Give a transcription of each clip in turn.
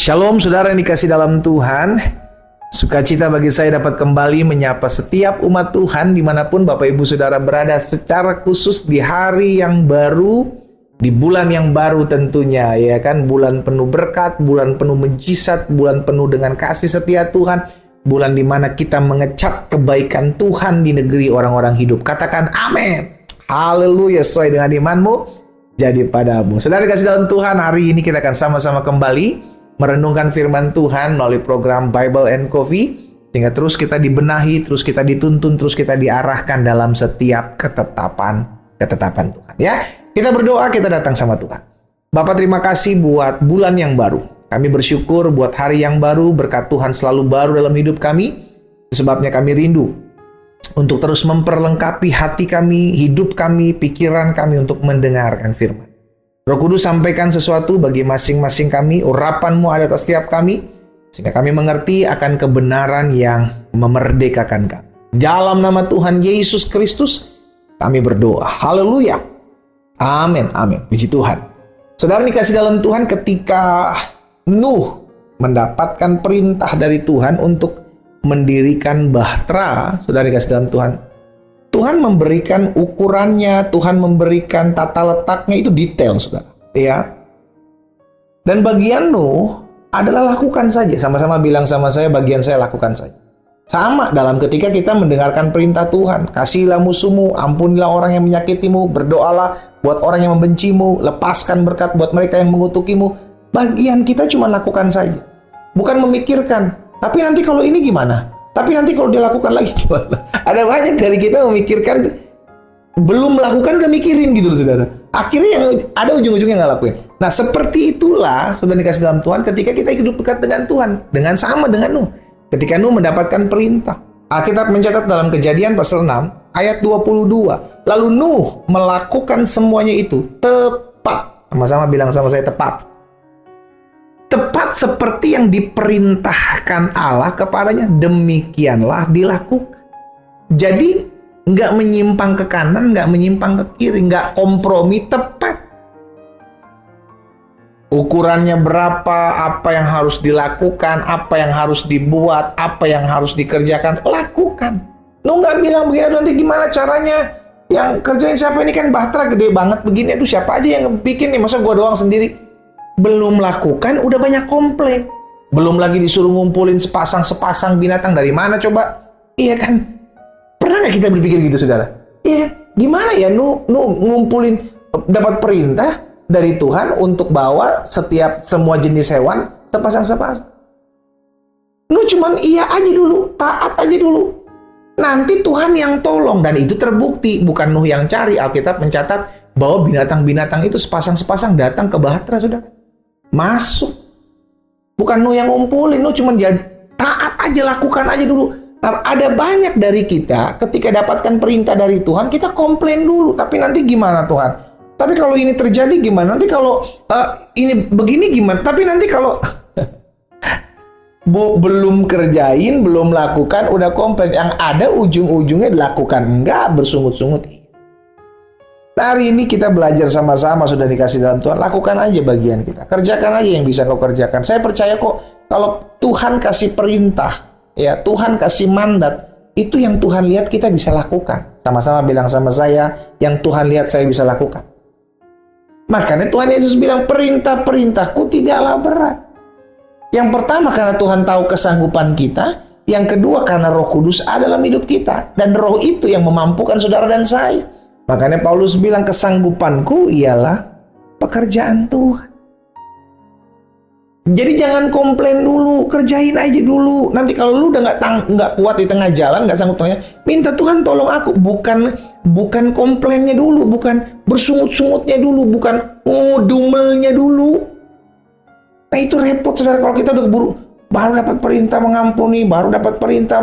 Shalom saudara yang dikasih dalam Tuhan. Sukacita bagi saya dapat kembali menyapa setiap umat Tuhan dimanapun Bapak Ibu Saudara berada, secara khusus di hari yang baru, di bulan yang baru tentunya, ya kan, bulan penuh berkat, bulan penuh mujizat, bulan penuh dengan kasih setia Tuhan, bulan di mana kita mengecap kebaikan Tuhan di negeri orang-orang hidup. Katakan amin. Haleluya, sesuai dengan imanmu jadi padamu. Saudara dikasih dalam Tuhan, hari ini kita akan sama-sama kembali merenungkan firman Tuhan melalui program Bible and Coffee, sehingga terus kita dibenahi, terus kita dituntun, terus kita diarahkan dalam setiap ketetapan Tuhan. Ya, kita berdoa, kita datang sama Tuhan. Bapak, terima kasih buat bulan yang baru. Kami bersyukur buat hari yang baru, berkat Tuhan selalu baru dalam hidup kami. Sebabnya kami rindu untuk terus memperlengkapi hati kami, hidup kami, pikiran kami untuk mendengarkan firman. Roh Kudus, sampaikan sesuatu bagi masing-masing kami, urapan-Mu ada atas setiap kami, sehingga kami mengerti akan kebenaran yang memerdekakan kami. Dalam nama Tuhan Yesus Kristus, kami berdoa. Haleluya. Amin, amin. Puji Tuhan. Saudara dikasih dalam Tuhan, ketika Nuh mendapatkan perintah dari Tuhan untuk mendirikan bahtera, saudara dikasih dalam Tuhan, Tuhan memberikan ukurannya, Tuhan memberikan tata letaknya, itu detail, saudara. Ya. Dan bagian Nuh adalah lakukan saja. Sama-sama bilang sama saya, bagian saya lakukan saja. Sama dalam ketika kita mendengarkan perintah Tuhan. Kasihilah musuhmu, ampunilah orang yang menyakitimu, berdoalah buat orang yang membencimu, lepaskan berkat buat mereka yang mengutukimu. Bagian kita cuma lakukan saja. Bukan memikirkan, tapi nanti kalau ini gimana? Tapi nanti kalau dia lakukan lagi gimana? Ada banyak dari kita memikirkan, belum melakukan udah mikirin gitu loh, saudara. Akhirnya yang ada ujung-ujungnya nggak lakuin. Nah, seperti itulah saudara dikasih dalam Tuhan ketika kita hidup dekat dengan Tuhan. Dengan sama dengan Nuh. Ketika Nuh mendapatkan perintah. Alkitab mencatat dalam Kejadian pasal 6 ayat 22. Lalu Nuh melakukan semuanya itu tepat. Sama-sama bilang sama saya, tepat. Tepat seperti yang diperintahkan Allah kepadanya, demikianlah dilakukan. Jadi nggak menyimpang ke kanan, nggak menyimpang ke kiri, nggak kompromi, tepat. Ukurannya berapa, apa yang harus dilakukan, apa yang harus dibuat, apa yang harus dikerjakan, lakukan. Lu nggak bilang begini, nanti gimana caranya? Yang kerjain siapa, ini kan bahtera gede banget begini, aduh siapa aja yang bikin nih, masa gua doang sendiri? Belum lakukan, udah banyak komplain. Belum lagi disuruh ngumpulin sepasang binatang, dari mana coba? Iya kan? Pernah nggak kita berpikir gitu, saudara? Iya, gimana ya Nuh ngumpulin, dapat perintah dari Tuhan untuk bawa semua jenis hewan sepasang. Nuh cuman iya aja dulu, taat aja dulu. Nanti Tuhan yang tolong, dan itu terbukti. Bukan Nuh yang cari. Alkitab mencatat bahwa binatang-binatang itu sepasang datang ke bahtera, saudara. Masuk. Bukan Nuh yang ngumpulin, Nuh cuma dia taat aja, lakukan aja dulu. Nah, ada banyak dari kita ketika dapatkan perintah dari Tuhan, kita komplain dulu, tapi nanti gimana Tuhan? Tapi kalau ini terjadi gimana? Nanti kalau ini begini gimana? Tapi nanti kalau belum kerjain, belum lakukan, udah komplain. Yang ada ujung-ujungnya dilakukan enggak, bersungut-sungut. Nah, hari ini kita belajar sama-sama, sudah dikasih dalam Tuhan. Lakukan aja bagian kita. Kerjakan aja yang bisa kau kerjakan. Saya percaya kok, kalau Tuhan kasih perintah, ya Tuhan kasih mandat, itu yang Tuhan lihat kita bisa lakukan. Sama-sama bilang sama saya, yang Tuhan lihat saya bisa lakukan. Makanya Tuhan Yesus bilang, perintah-perintahku tidaklah berat. Yang pertama karena Tuhan tahu kesanggupan kita. Yang kedua karena Roh Kudus ada dalam hidup kita. Dan Roh itu yang memampukan saudara dan saya. Makanya Paulus bilang, kesanggupanku ialah pekerjaan Tuhan. Jadi jangan komplain dulu, kerjain aja dulu. Nanti kalau lu udah nggak kuat di tengah jalan, nggak sanggup tengahnya, minta Tuhan tolong aku. Bukan komplainnya dulu, bukan bersungut-sungutnya dulu, bukan ngudumelnya dulu. Nah itu repot, saudara, kalau kita udah keburu, baru dapat perintah mengampuni, baru dapat perintah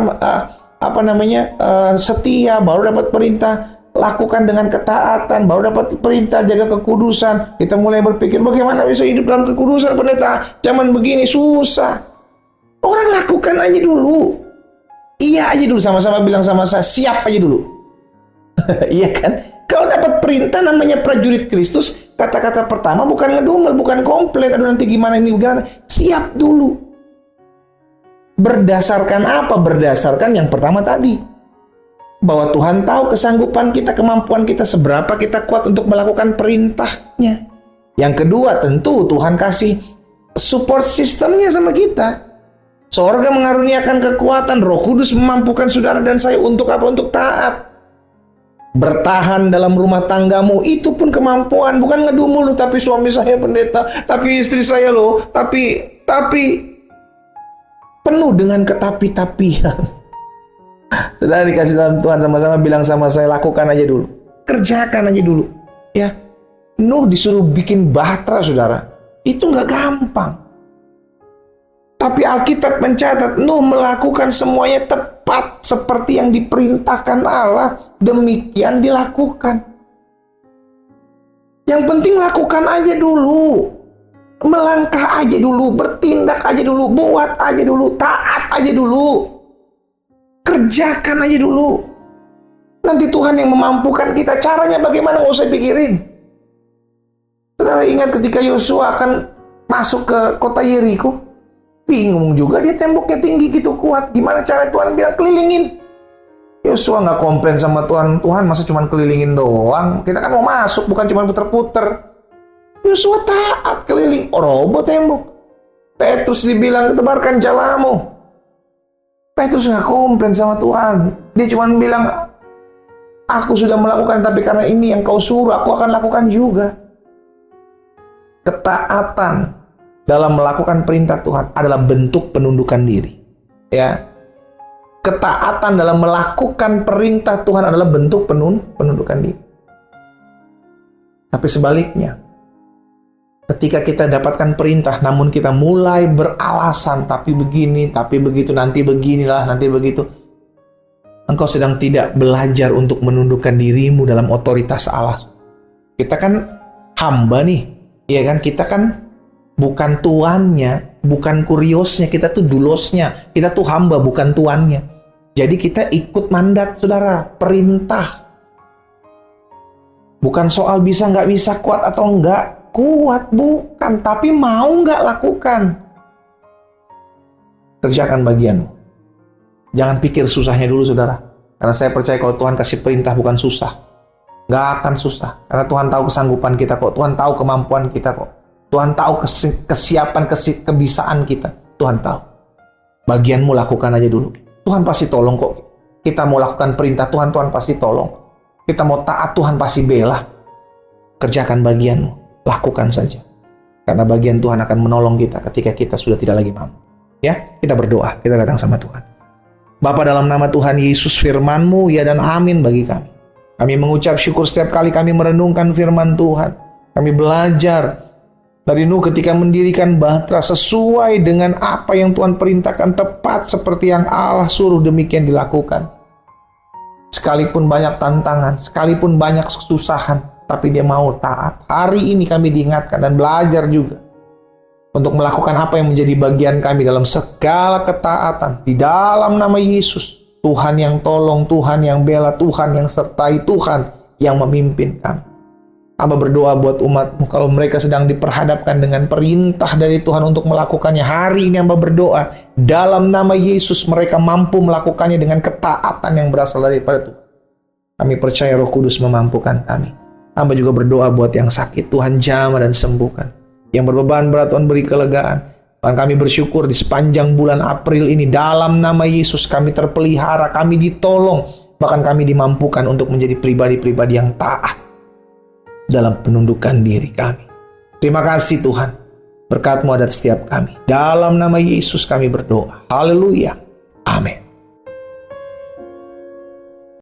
setia, baru dapat perintah lakukan dengan ketaatan, baru dapat perintah jaga kekudusan. Kita mulai berpikir, bagaimana bisa hidup dalam kekudusan, pendeta? Zaman begini susah. Orang lakukan aja dulu. Iya aja dulu, sama-sama bilang sama saya, siap aja dulu. Iya kan? Kalau dapat perintah namanya prajurit Kristus, kata-kata pertama bukan ngedumel, bukan komplain, aduh nanti gimana ini gimana. Siap dulu. Berdasarkan apa? Berdasarkan yang pertama tadi. Bahwa Tuhan tahu kesanggupan kita, kemampuan kita, seberapa kita kuat untuk melakukan perintahnya. Yang kedua, tentu Tuhan kasih support sistemnya sama kita. Sorga mengaruniakan kekuatan, Roh Kudus memampukan saudara dan saya untuk apa? Untuk taat. Bertahan dalam rumah tanggamu, itu pun kemampuan. Bukan ngedumul, tapi suami saya pendeta, tapi istri saya loh, tapi penuh dengan ketapi-tapian. Saudara dikasih dalam Tuhan, sama-sama bilang sama saya, lakukan aja dulu. Kerjakan aja dulu. Ya, Nuh disuruh bikin bahtera, saudara. Itu nggak gampang. Tapi Alkitab mencatat, Nuh melakukan semuanya tepat seperti yang diperintahkan Allah. Demikian dilakukan. Yang penting lakukan aja dulu. Melangkah aja dulu, bertindak aja dulu, buat aja dulu, taat aja dulu. Kerjakan aja dulu. Nanti Tuhan yang memampukan kita. Caranya bagaimana nggak usah pikirin. Saudara ingat ketika Yosua akan masuk ke kota Yeriko, bingung juga, dia temboknya tinggi gitu kuat. Gimana cara Tuhan bilang kelilingin? Yosua nggak komplain sama Tuhan. Tuhan masa cuma kelilingin doang? Kita kan mau masuk, bukan cuma puter-puter. Yosua taat keliling. Oh, roboh tembok. Petrus dibilang tebarkan jalamu. Petrus nggak komplain sama Tuhan. Dia cuma bilang, aku sudah melakukan, tapi karena ini yang kau suruh, aku akan lakukan juga. Ketaatan dalam melakukan perintah Tuhan adalah bentuk penundukan diri. Ya, ketaatan dalam melakukan perintah Tuhan adalah bentuk penundukan diri. Tapi sebaliknya, ketika kita dapatkan perintah, namun kita mulai beralasan, tapi begini, tapi begitu, nanti beginilah, nanti begitu. Engkau sedang tidak belajar untuk menundukkan dirimu dalam otoritas Allah. Kita kan hamba nih, ya kan? Kita kan bukan tuannya, bukan kuriosnya, kita tuh dulosnya. Kita tuh hamba, bukan tuannya. Jadi kita ikut mandat, saudara, perintah. Bukan soal bisa nggak bisa, kuat atau enggak. Kuat bukan, tapi mau nggak lakukan. Kerjakan bagianmu. Jangan pikir susahnya dulu, saudara. Karena saya percaya kalau Tuhan kasih perintah bukan susah. Nggak akan susah. Karena Tuhan tahu kesanggupan kita kok. Tuhan tahu kemampuan kita kok. Tuhan tahu kesiapan, kebisaan kita. Tuhan tahu. Bagianmu lakukan aja dulu. Tuhan pasti tolong kok. Kita mau lakukan perintah Tuhan, Tuhan pasti tolong. Kita mau taat, Tuhan pasti bela. Kerjakan bagianmu. Lakukan saja. Karena bagian Tuhan akan menolong kita ketika kita sudah tidak lagi mampu. Ya, kita berdoa. Kita datang sama Tuhan. Bapa, dalam nama Tuhan Yesus, firman-Mu ya dan amin bagi kami. Kami mengucap syukur setiap kali kami merenungkan firman Tuhan. Kami belajar dari Nuh ketika mendirikan bahtera sesuai dengan apa yang Tuhan perintahkan, tepat seperti yang Allah suruh, demikian dilakukan. Sekalipun banyak tantangan, sekalipun banyak kesusahan, tapi dia mau taat. Hari ini kami diingatkan dan belajar juga untuk melakukan apa yang menjadi bagian kami dalam segala ketaatan. Di dalam nama Yesus, Tuhan yang tolong, Tuhan yang bela, Tuhan yang sertai, Tuhan yang memimpin kami. Hamba berdoa buat umat-Mu, kalau mereka sedang diperhadapkan dengan perintah dari Tuhan untuk melakukannya. Hari ini hamba berdoa, dalam nama Yesus mereka mampu melakukannya dengan ketaatan yang berasal daripada Tuhan. Kami percaya Roh Kudus memampukan kami. Hamba juga berdoa buat yang sakit, Tuhan jamah dan sembuhkan. Yang berbeban berat, Tuhan beri kelegaan. Tuhan, kami bersyukur di sepanjang bulan April ini, dalam nama Yesus kami terpelihara, kami ditolong, bahkan kami dimampukan untuk menjadi pribadi-pribadi yang taat dalam penundukan diri kami. Terima kasih Tuhan, berkat-Mu ada setiap kami. Dalam nama Yesus kami berdoa. Haleluya. Amin.